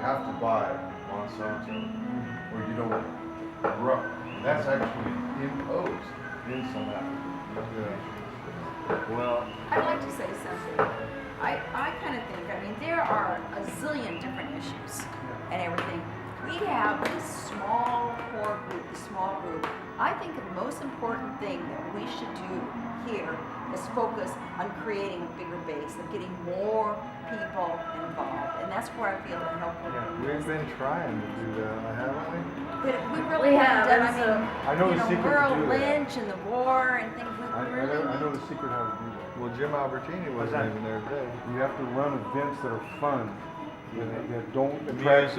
have to buy Monsanto or you don't grow. That's actually imposed in some applications. Well, I'd like to say something. I kind of think, I mean, there are a zillion different issues and everything. We have this small core group, this small group. I think the most important thing that we should do here is focus on creating a bigger base and getting more people involved. And that's where I feel that help will yeah, bring we've this. been trying to do that, haven't we? But we really haven't done, I mean, I know the secret to Merrill do that. Lynch and the war and things, we really I know the secret how to do that. Well, Jim Albertini wasn't even there today. You have to run events that are fun, that don't attract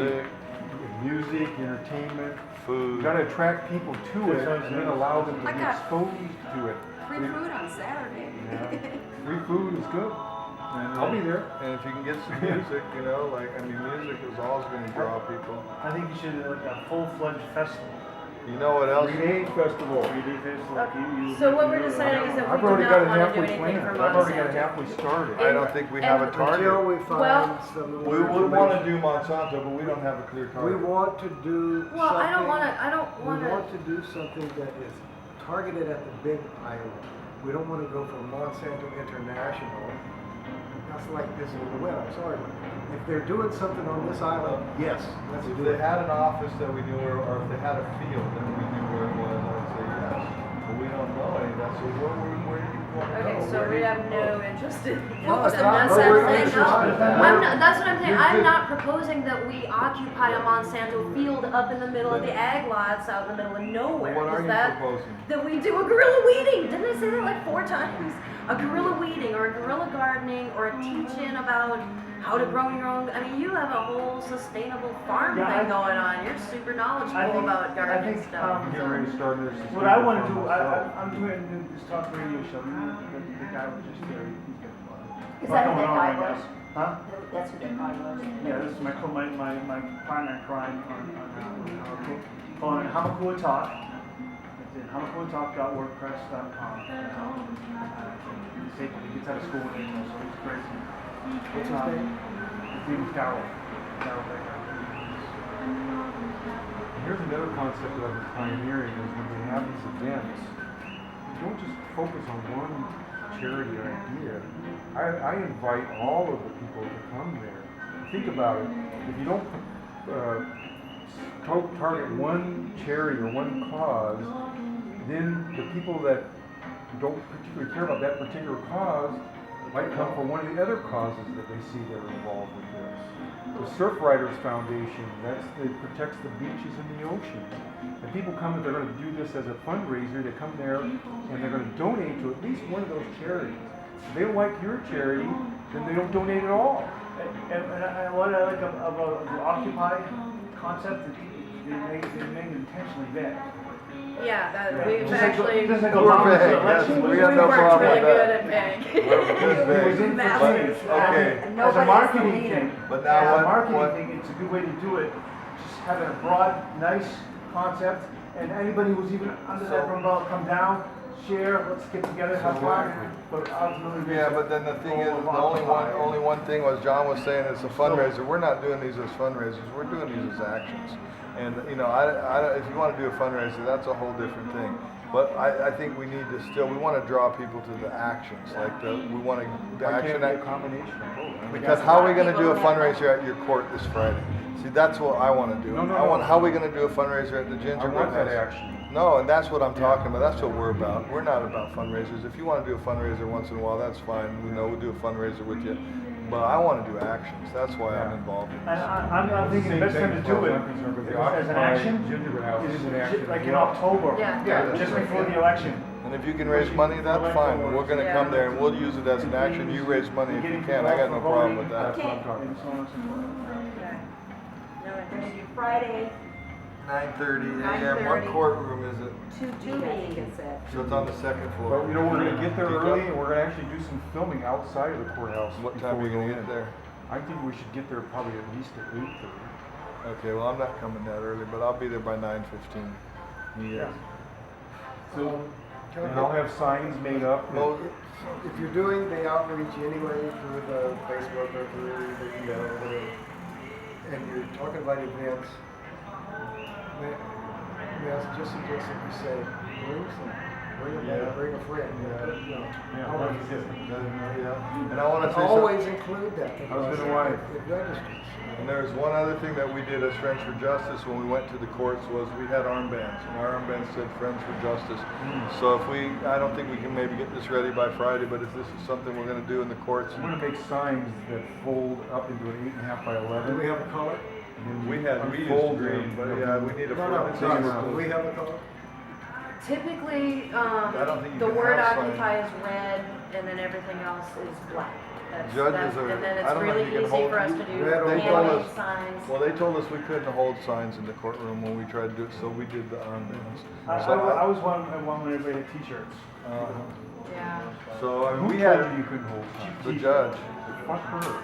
music, entertainment. Food. You got to attract people to it and then allow them to I be got exposed to it. free food on Saturday. Yeah. Free food is good. And I'll be there. And if you can get some music, you know, like, I mean, music is always going to draw people. I think you should do like a full-fledged festival. You know what else? 3-day festival. 3-day festival. Like So what we're deciding is that we I've do already got not it want to do halfway anything planned. for I've already got it Monsanto. halfway started. I don't think we have a Until target. we find Well- some more We would want to information. do Monsanto, but we don't have a clear We target. want to do Well, something. I don't want We want to. to do something that is targeted at the big island. We don't want to go for Monsanto International. That's like this with the web, I'm sorry, but if they're doing something on this island, yes, let's If do they it. had an office that we knew where, or if they had a field that we knew where it was, I would say yes. But we don't know any of that, so where do you want to go? Okay, so Where do we you have go? no interest in What was the Monsanto Monsanto thing. thing? I'm not, that's what I'm saying. I'm not proposing that we occupy a Monsanto field up in the middle of the ag lots out in the middle of nowhere. What are Is you that proposing? that we do a guerrilla weeding? Didn't I say that like 4 times? A guerrilla weeding or a guerrilla gardening or a teach-in about how to grow your own. I mean, you have a whole sustainable farm Yeah, thing going on. You're super knowledgeable about gardening stuff. I'm getting ready to start this. What I want to do, I'm doing this talk radio show. The guy was just there. Is that who that guy Right now. was? Huh? That's who that guy was. Yeah, this is my partner in crime on Hamakua Talk. It's hamakuatalk.wordpress.com. He gets out of school in April, so he's crazy. What's his name? His name is Darryl. Darryl Baker. Here's another concept that I've been pioneering is when we have these events, don't just focus on one charity or idea. I invite all of the people to come there. Think about it. If you don't target one charity or one cause, then the people that don't particularly care about that particular cause might come for one of the other causes that they see that are involved with this. The Surf Riders Foundation, it protects the beaches and the ocean. And people come and they're going to do this as a fundraiser. They come there and they're going to donate to at least one of those charities. If they don't like your charity, then they don't donate at all. And what I like about the Occupy concept is they made it intentionally vague. Yeah, Yeah. we've Just like- actually just like We're Obama's vague, election yes, was we have no worked problem really with good that. at vague. We're It was in vague. for Okay. And As a nobody's marketing the leader. thing, But as now a marketing what? thing, it's a good way to do it. Just have a broad, nice concept, and anybody who's even under that So- umbrella, come down, share, let's get together, have fun. But ultimately, Yeah, but then the thing is, the only one thing was John was saying it's a fundraiser. We're not doing these as fundraisers. We're doing these as actions. And you know, if you want to do a fundraiser, that's a whole different thing. But I think we need to we want to draw people to the actions, like we want to the Why action. can't it be a combination of both? Because how are we going to do a fundraiser at your court this Friday? See, that's what I want to do. No. How are we going to do a fundraiser at the I Gingerbread want that House? action. No, and that's what I'm talking about. That's what we're about. We're not about fundraisers. If you want to do a fundraiser once in a while, that's fine. We know we'll do a fundraiser with you. But I want to do actions. That's why I'm involved in And this. I'm thinking the best time to do it as an action is like in October, Yeah. just before the election. And if you can raise money, that's fine. We're going to come there and we'll use it as an action. You raise money if you can. I got no problem with that. That's what I'm talking And so on and so forth. Okay. No We're interest. gonna do Friday, 9:30 a.m. What 9:30. courtroom is it? 2B, I think it said. So it's on the second floor. But you know, we're gonna get there early and we're gonna actually do some filming outside of the courthouse. What before time are we you going go to get in. there? I think we should get there probably at least at 8:30. Okay, well, I'm not coming that early, but I'll be there by 9:15. Yeah. So, and I'll have signs made up. Well, If you're doing the outreach anyway through the Facebook or through the email, and you're talking about events, may I just suggest that you say, bring a buddy, bring a friend, you know. Yeah, and I want to say Always something. include that. I was because gonna It registers. And there's one other thing that we did as Friends for Justice when we went to the courts was we had armbands, and our armbands said Friends for Justice. So if I don't think we can maybe get this ready by Friday, but if this is something we're going to do in the courts, I'm gonna make signs that fold up into an 8.5 by Do 11. we have a color? we used Unfold green, but them. yeah, we need a No, it's no, easier. do we have a color? Typically, I don't think you the can word have signs. occupy is red, and then everything else is black. Judges are- And then I it's don't know if really you can easy hold- for us to do Red or handmade black. signs. Well, they told us we couldn't hold signs in the courtroom when we tried to do it, so we did the armbands. I So was one when everybody had t-shirts. Yeah. So I mean, Who we told had you you couldn't hold signs? the judge. Fuck her.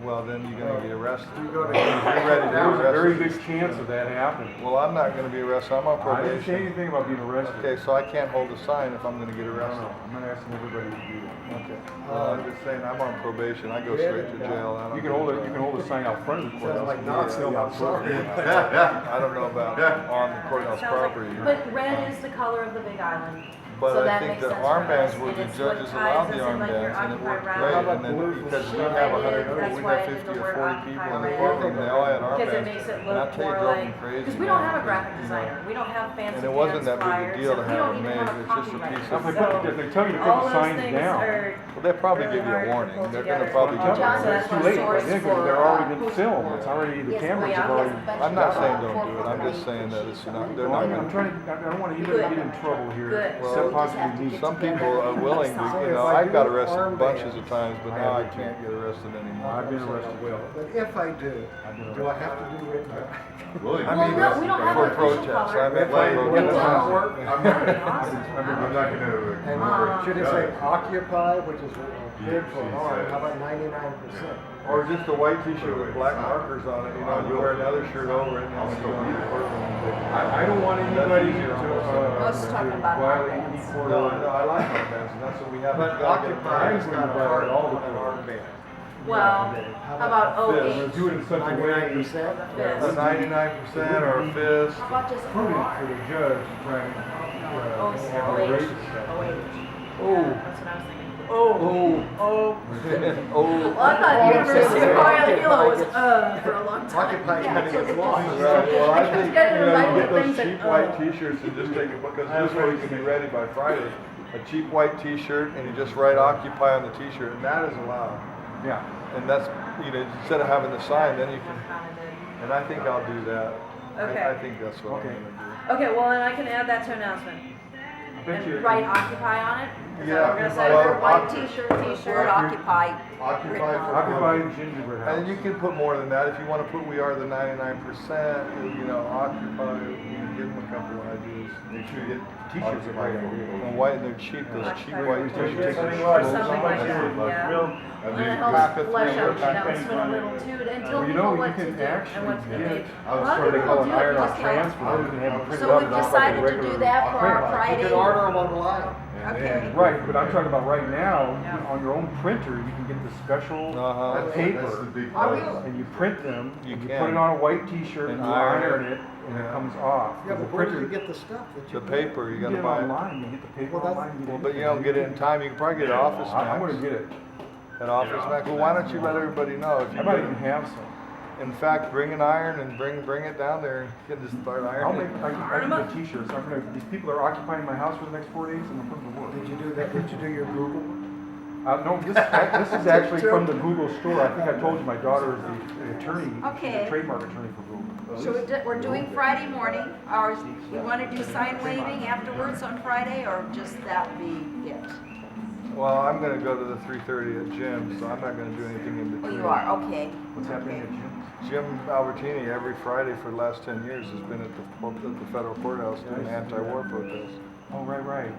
Well, then you're going to get arrested. You go to. You're ready to There was a arrest very me. big chance of that happening. Well, I'm not going to be arrested. I'm on I didn't say probation. anything about being arrested. Okay, so I can't hold a sign if I'm going to get No, arrested. no, I'm not asking everybody to do that. Okay. Well, I'm just saying I'm on probation. I go straight to jail. I don't You can hold a sign out front of the courthouse. Sounds like but Nazi, still I'm not sorry. I don't know about on the courthouse Sounds like- property. But red is the color of the Big Island. But So I that think makes the sense for armbands us, were and the it's what judges ties allowed us the in, like your armbands, and it worked Occupy great. route. And then because we She have did, 100, that's we why I have did 50 the or word 40 people in the Occupy courtroom. They all had because it armbands. makes it And I look tell you, it more drove me like, crazy. because we don't have a man, graphic you know. designer, we don't have fancy And it wasn't pants that big a flyers, deal to and we have don't it even made. have a It's just a copyright. piece If of- they tell you to put All the those signs things down. are Well, they'll probably really give you a hard to warning. pull They're together. gonna probably Oh, give you a John warning. says It's too late, source but for, they're already been poster filmed, board. it's already, the Yes, cameras well, have yeah, already. yes, I'm not but- saying don't do it. I'm just saying that it's not, they're Well, not I'm gonna. trying to, I don't want anybody to get in trouble here, Good. Well, except possibly me. Some people are willing to, you know, I got arrested bunches of times, but now I can't get arrested anymore. I've been arrested. But if I do, I've been do I arrested. have to do written? William. I Well, mean, no, we don't have for an official protest. color. I meant for Wait, We protest. don't. work. That'd be awesome. I'm not gonna. And should it say occupy, which is big for an R, how about 99%? Or just a white t-shirt with black markers on it, you know, and you wear another shirt over it, and then when you go into the courtroom. I don't want anybody to, Let's talk to about violate armbands. any court No, I order. know, I like armbands, and that's what we have. But We've gotta get occupy is armbands. not a part of an armband. Well, how about We're 08? gonna do it in such a way, 99%? A 99% or a fist. How about just prudent R? for the judge to try and, Oh, have a 08. racist stuff. 08. Oh. That's what I was thinking. Oh. Oh. Oh. Well, I thought University of Hilo was for a long time. Occupy Yeah, kind of it's gets a lost. different- Right, well, I Because think, you gotta you know, invite you get the those things that, cheap white t-shirts and just take it, because this way you can be ready by Friday. A cheap white t-shirt and you just write occupy on the t-shirt, and that is allowed. Yeah. And that's, you know, instead of having the sign, then you can, Kind of did. and I think I'll do that. Okay. I think that's what I'm Okay. gonna Okay, well, then I can add that to announcement. I bet you. And write occupy on it? Is that Yeah, what we're gonna say? well, Your white t-shirt, Occupy. occupy. Occupy written on it. Occupy gingerbread do. house. And you can put more than that, if you wanna put we are the 99%, you know, occupy, you can give them a couple of ideas. Make sure you get t-shirts are right over here. And white, and they're cheap, those cheap white t-shirts. Something like that, yeah. Real, And it Pack helps of flesh three out or the pack of announcement a little too, and tell Well, you people know, what you to can do and actually what to get, make. A I was lot of what they people call do an it, iron just on tell them. transfer, you can have it printed So out we and not like a decided to regular do that for our print. You Friday. can order them online. Okay. Right, but I'm talking about right now, Yeah. on your own printer, you can get the special Uh-huh. That's paper, the big Are we- problem. and you print them, You and you can. put it on a white t-shirt, And and you iron iron it. it, and it Yeah. comes off. Yeah, The but where do you printer- get the stuff that you The need? paper, you You gotta get it buy it. online, you get the paper Well, that's- online. Well, but you don't get it in time, you can probably get it at Office I'm gonna Max. get it. At Office Max, well, why don't you let everybody know if you I might get even it? have some. In fact, bring an iron and bring it down there and you can just start I'll make, ironing. I can get t-shirts, these people are occupying my house for the next 4 days, and I'm putting them to work. Did you do that, did you do your Google? No, this is actually from the Google store. I think I told you my daughter is the attorney, she's Okay. the trademark attorney for Google. So we're doing Friday morning, or you wanna do sign waving afterwards on Friday, or just that be it? Well, I'm gonna go to the 3:30 at Jim's, so I'm not gonna do anything in Oh, between. you are, okay. What's happening Okay. at Jim's? Jim Albertini, every Friday for the last 10 years, has been at the federal courthouse doing Yeah, I see anti-war protests. Oh, right.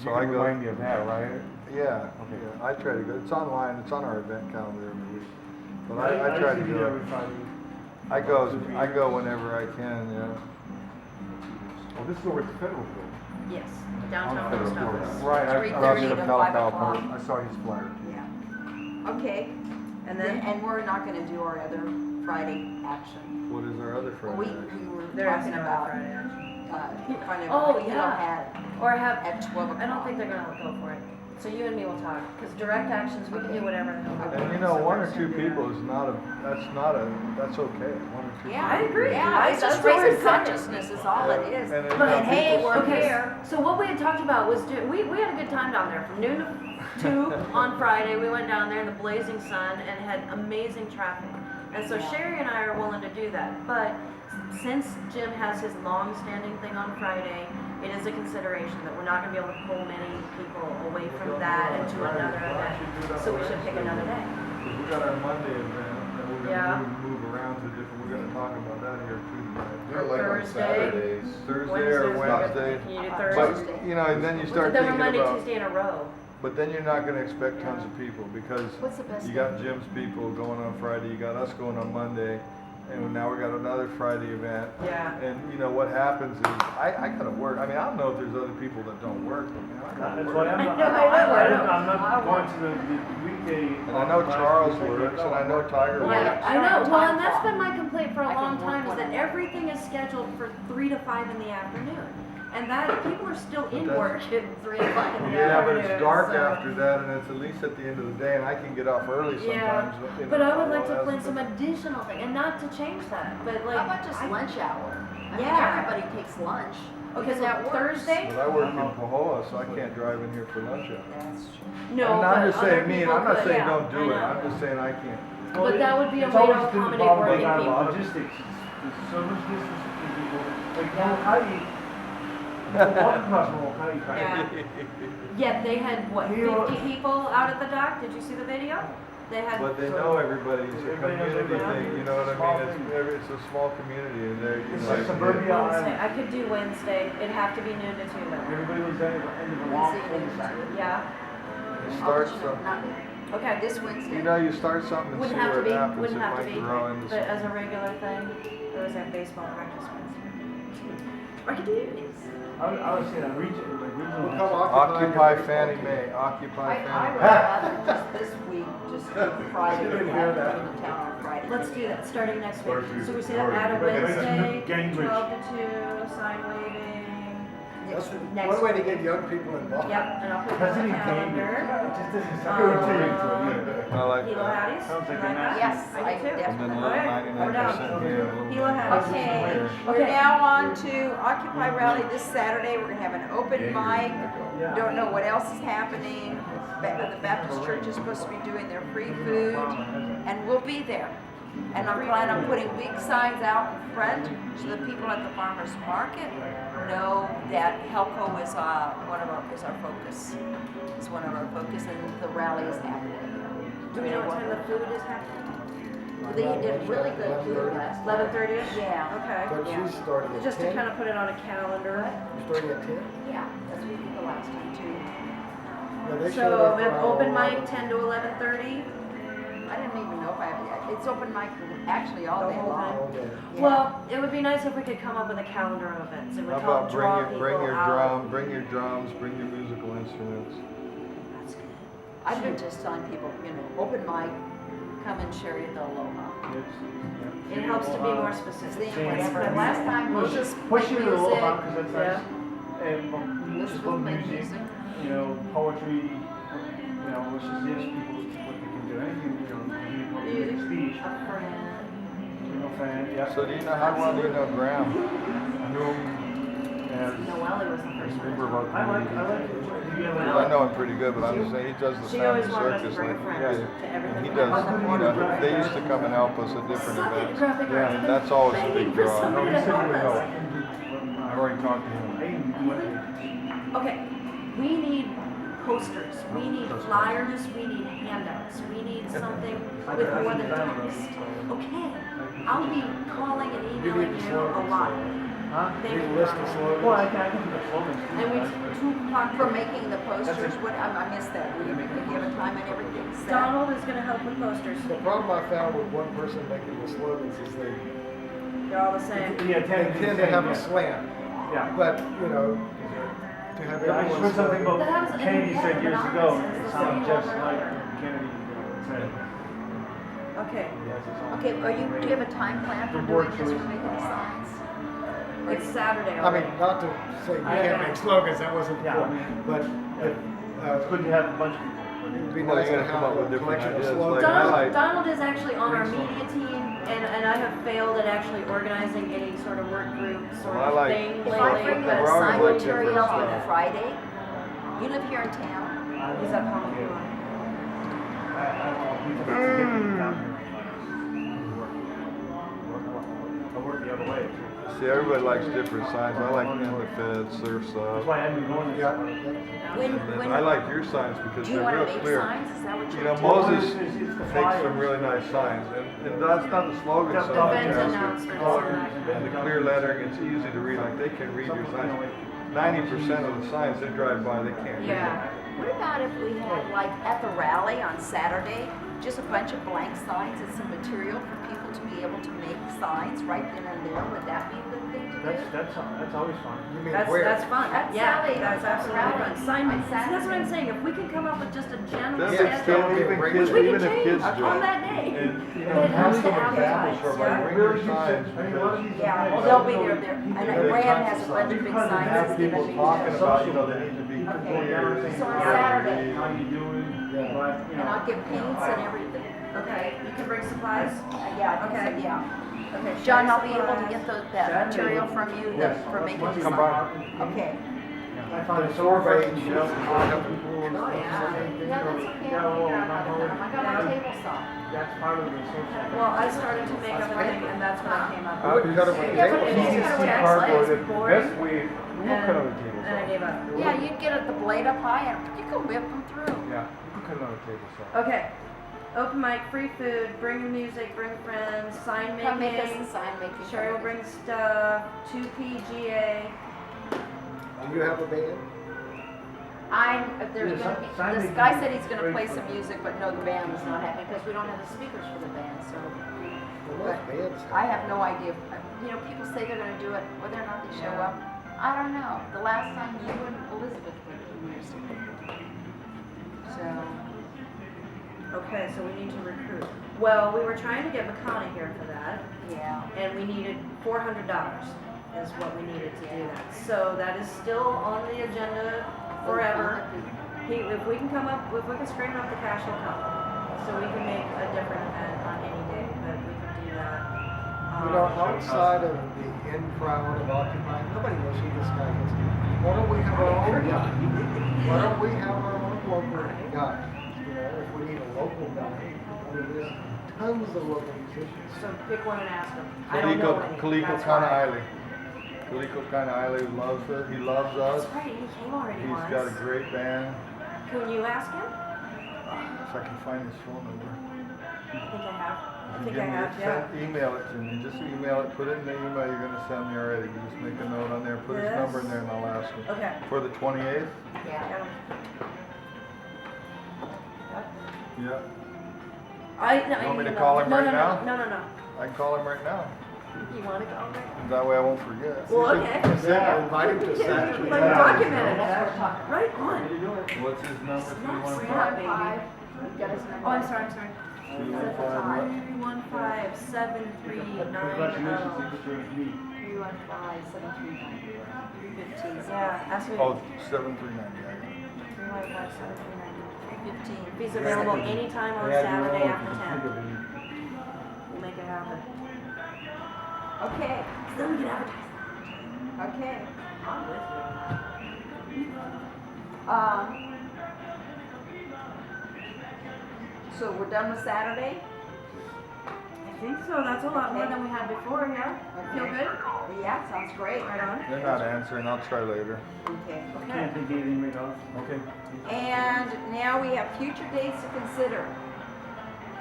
So You I can go, remind me of that, right? yeah, Okay. yeah, I try to go, it's online, it's on our event calendar every week. But I try to see go, every Friday. I go whenever I can, yeah. Oh, this is over at the federal building. Yes, downtown On post Federal office. Court. Right, I 3:30 the to Cal 5 Cal o'clock. Park. I saw his flyer. Yeah. Okay, And then, and we're not gonna do our other Friday action. What is our other Well, Friday? we were There is talking no about, Friday action. kind of, Oh, Hilo yeah. had Or have, at 12 o'clock. I don't think they're gonna go for it. So you and me will talk, because direct actions, we can do whatever the hell we want. And you know, So one we're or just two gonna do people that. is that's okay. One or two. Yeah, I agree. Yeah, it's That's just what we're raising saying. consciousness is all it is. And, But hey, people- we're Okay, here. so what we had talked about was, we had a good time down there, from noon to 2 on Friday. We went down there in the blazing sun and had amazing traffic. And so Sherry and I are willing to do that, but since Jim has his long-standing thing on Friday, it is a consideration that we're not gonna be able to pull many people away from that and to another event. So we should pick another day. Because we got our Monday event, and we're Yeah. gonna move around to different, we're gonna talk about that here too tonight. Do it like on Thursday. Saturdays. Thursday or Wednesday. Can you do But, Thursday? you know, and then you But start then we're thinking Monday, about, Tuesday in a row. but then you're not gonna expect tons of people, because What's the best you day? got Jim's people going on Friday, you got us going on Monday, and now we got another Friday event. Yeah. And you know, what happens is, I gotta work, I mean, I don't know if there's other people that don't work, but man, I gotta That's work. why I'm not, I know. I'm not going to the weekday. And I know Charles works, and I know Tiger works. Yeah, I know, well, and that's been my complaint for I a can long work time, is one that hour. everything is scheduled for 3 to 5 in the afternoon. And that, people are still in that's- work at 3 o'clock in the Yeah, but afternoon. it's dark so- after that, and it's at least at the end of the day, and I can get off early Yeah, sometimes. you but know, I would like to that's- plan some additional thing, and not to change that, but like. How about just I- lunch hour? I mean, Yeah. everybody takes lunch. Okay, because so that works. Thursday? But I work in Pahoa, so I can't drive in here for lunch hour. That's true. No, And but I'm just other saying me, and people I'm not could, saying yeah, don't do I it, know. I'm just saying I can't. But that would be a It's way to always been the accommodate problem working with our people. logistics. There's so much distance between people. Like Molokai, walk across Molokai. Yeah. Yet they had, what, Hilo- 50 people out at the dock? Did you see the video? They had. But they know everybody's a Everybody knows community everybody. thing, you know what I Small mean? thing. It's a small community, and they're, you It's know. like suburbia. Wednesday, I could do Wednesday, it'd have to be noon to 2 though. Everybody lives at the end of a long Wednesday, cul-de-sac. Yeah, You I'll start let you know. some, Not okay. this Wednesday. you know, you start something and see Wouldn't have to where it be, happens, it wouldn't have to might be, grow into but something. as a regular thing, I always have baseball practice Wednesday. Or I could do evenings. I was saying, regional. We'll come Occupy your Fannie baseball Mae, occupy I Fannie would Mae. rather just this week, just do Friday, She didn't and hear have that. it in town on Friday. Let's do that, starting next week. Start So we to- say that add a Make it Wednesday, Gangbridge. 12 to 2, sign waving. That's Next one way to week. get young people involved. Yep, and I'll put it on the President calendar. It just doesn't sound appealing to it. I like Hilo that. Hatties? Sounds like You a that? Yes, I I do too. And then a definitely. little Alright, we're 99% here, a little. Hilo Hatties. Okay, we're Okay. now on to Occupy Rally this Saturday. We're gonna have an open mic. Don't know what else is happening. The Baptist Church is supposed to be doing their free food, and we'll be there. And I'm planning on putting big signs out in front so the people at the farmers market know that Helco is our focus. It's one of our focus, and the rally is happening. Do we know what time the food is happening? They did really good food last night. 11:30ish? Yeah. Okay. But Yeah. she's starting at 10. Just to kind of put it on a calendar. You're starting at 10? Yeah, that's what we did the last time too. Yeah, they showed So up we have around open 11. mic 10 to 11:30. I didn't even know if I have, it's open mic actually all The day whole long. time. All day. Yeah. Well, it would be nice if we could come up with a calendar of events. It would How help about draw people bring your out. drum, bring your drums, bring your musical instruments. That's good. I've been just telling people, you know, open mic, come and share your aloha. It helps to be more Sing specific. whatever. And last time Moses Push played it a little, music. because that's Yeah. nice. And This just is little playing music, music. you know, poetry, you know, which is yes, people what they can do. Anything, you know, Music. speech, A friend. you know, fan, yeah. So do you know, how well do you know Graham? I knew him as Noelle was the a first member of one. our I like, community. do you have Well, I a, know him pretty good, but I'm just saying, he does the She family always wanted us to circus bring like friends you do. to everything. And he we does, did. you know, they used to come and help us at different Suck it, events. graphic Yeah, arts. and that's always a Begging big for draw. somebody No, he to said he help would us. help. I've already talked to him. I even went, Okay, we need posters, we need flyers, we need handouts, we need something with more than text. Okay, I'll be calling and emailing you a lot. huh? Thank Need you, a list of Donald. slogans. Well, I can do the slogans too. And we, guys. 2 o'clock For making the posters, That's it. what, I missed that. Will you give a time and everything set? Donald is gonna help with posters. The problem I found with one person making the slogans is They're all the same. Yeah, they tend to have a yeah. slant. Yeah. But, you know, to have Yeah, I just everyone heard something slogan. about That Kennedy was- said years ago, it's it the sounded same just over and like over. Kennedy said. Okay, Yes, it's on. Okay, do you have a time plan for doing this, for making the signs? it's Saturday I already. mean, not to say you can't make slogans, that wasn't the Yeah, I point, mean, but if, It's good to have a bunch of people. it'd be Well, nice you to gotta come have up with a different collection of ideas, slogans. like- Donald, Donald is actually on our media team, and I have failed at actually organizing any sort of work group sort Well, I of like- thing If I lately, bring but the We're always sign like material different on stuff. Friday, you live here in town, he's up home. I'll be down here on Fridays. I work the other way too. See, everybody likes different signs. I like the feds, surf's That's up. why I've been going this. Yeah. when, I like your signs because do you they're wanna real make clear. signs, is that what You you're know, doing? Moses makes some really nice signs, and that's not the slogan so much Event as announcements and the clear lettering. It's easy to read. Like they can read your signs. 90% of the signs they drive by, they can't read Yeah. them. What about if we had, like, at the rally on Saturday, just a bunch of blank signs and some material for people to be able to make signs right then and there? Would that be a good thing to do? That's always fun. You mean That's, where? that's fun. At Yeah, Sally, that's at absolutely Rally fun. Sign, on see, that's what I'm Saturday. saying. If we can come up with just a general That's Yeah, schedule, still even which kids, we even can if change kids do on it. that day. And you But know, it has to some examples advertise, for yeah. like bring your signs I mean, a lot of because these Yeah, well, events, they'll be you know, there. And There's Brad tons has of a bunch of big signs. signs have that's people gonna be talking there. about, you know, they need to be Okay. clear. So on Saturday. How you doing? Yeah. But, you And know. I'll get paints and everything. Okay, you can bring supplies. Yeah, Okay. yeah. Okay. John, Sherry I'll be able to supplies. get that material from you for making the Come sign. by. Okay. I find it so Surveys, refreshing to get out and talk to people. Oh, yeah. Yeah, that's okay. I'll figure out how to cut 'em. I got my table saw. That's part of the social. Well, I started to make up a thing, and that's what I came up with. Wouldn't cut it with a Yeah, table but saw. it's Easiest got to a wax cardboard, lace the board. best way, we'll cut on the table And I saw. gave up. Yeah, you'd get the blade up high and you can whip them through. Yeah, you can cut it on a table saw. Okay. Open mic, free food, bring your music, bring friends, sign Come make us making. a sign making. Sherry will bring stuff, 2PGA. Do you have a band? There's Yeah, gonna be, sign this making guy is said he's gonna great play for- some music, but no, the band is not happening because we don't have the speakers for the band, so. Well, most bands have. I have no idea. You know, people say they're gonna do it, whether or not they show up. I don't know. The last time you and Elizabeth went to music. So, Okay, so we need to recruit. Well, we were trying to get McConnell here for that, yeah. and we needed $400 is what we needed to do that. So that is still on the agenda forever. If we can come up, if we can scream up the cash, he'll come. So we can make a different event on any day, but we can do that. You know, outside of the in crowd of Occupy, nobody knows who this guy is. Why don't we have our own guy? Why don't we have our own local guy? You know, if we need a local guy, I mean, there's tons of local musicians. So pick one and ask him. I don't know any. Kaliko That's Kana why. Eiley. Kaliko Kana Eiley loves it. He loves us. That's right, he came already He's once. got a great band. Can you ask him? If I can find his phone number. I think I have. I If you think give I me have, it, yeah. email it to me. Just email it. Put it in the email you're gonna send me already. You just make a note on there. Put his number in there, and I'll ask him. Okay. For the 28th. Yeah. Yeah. You want me to call him right now? No. I can call him right now. You want to go over? That way I won't forget. Well, okay. Yeah, invite him to Saturday. Like document it. Right on. What's his number? Snap, 315? snap, baby. Got his number. Oh, I'm sorry. 315. 315-7390. Signature of me. 315-739. Yeah, ask me. Oh, 7390. I got it. 315. If he's available anytime on Saturday after 10, we'll make it happen. Okay. So then we can advertise. Okay. I'm with you. So we're done with Saturday? I think so. That's a lot more than we had before, yeah? Feel Okay. good? Yeah, sounds great. Right on. They're not answering. I'll try later. Okay. Can't think of anything right off. Okay. And now we have future dates to consider.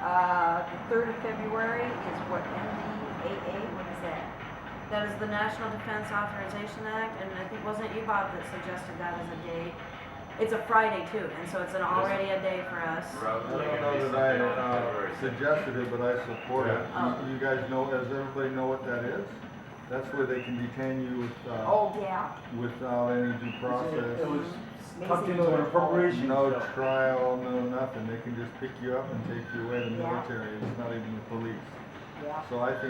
The 3rd of February is what, NDAA, what is that? That is the National Defense Authorization Act, and I think, wasn't it you, Bob, that suggested that as a date? It's a Friday too, and so it's already a day for us. I don't know that I suggested it, but I support it. Oh. You guys know, does everybody know what that is? That's where they can detain you Oh, yeah. without any due process. It was tucked into an appropriation No bill. trial, no nothing. They can just pick you up and take you away. The military, it's not even the police. Yeah. So I think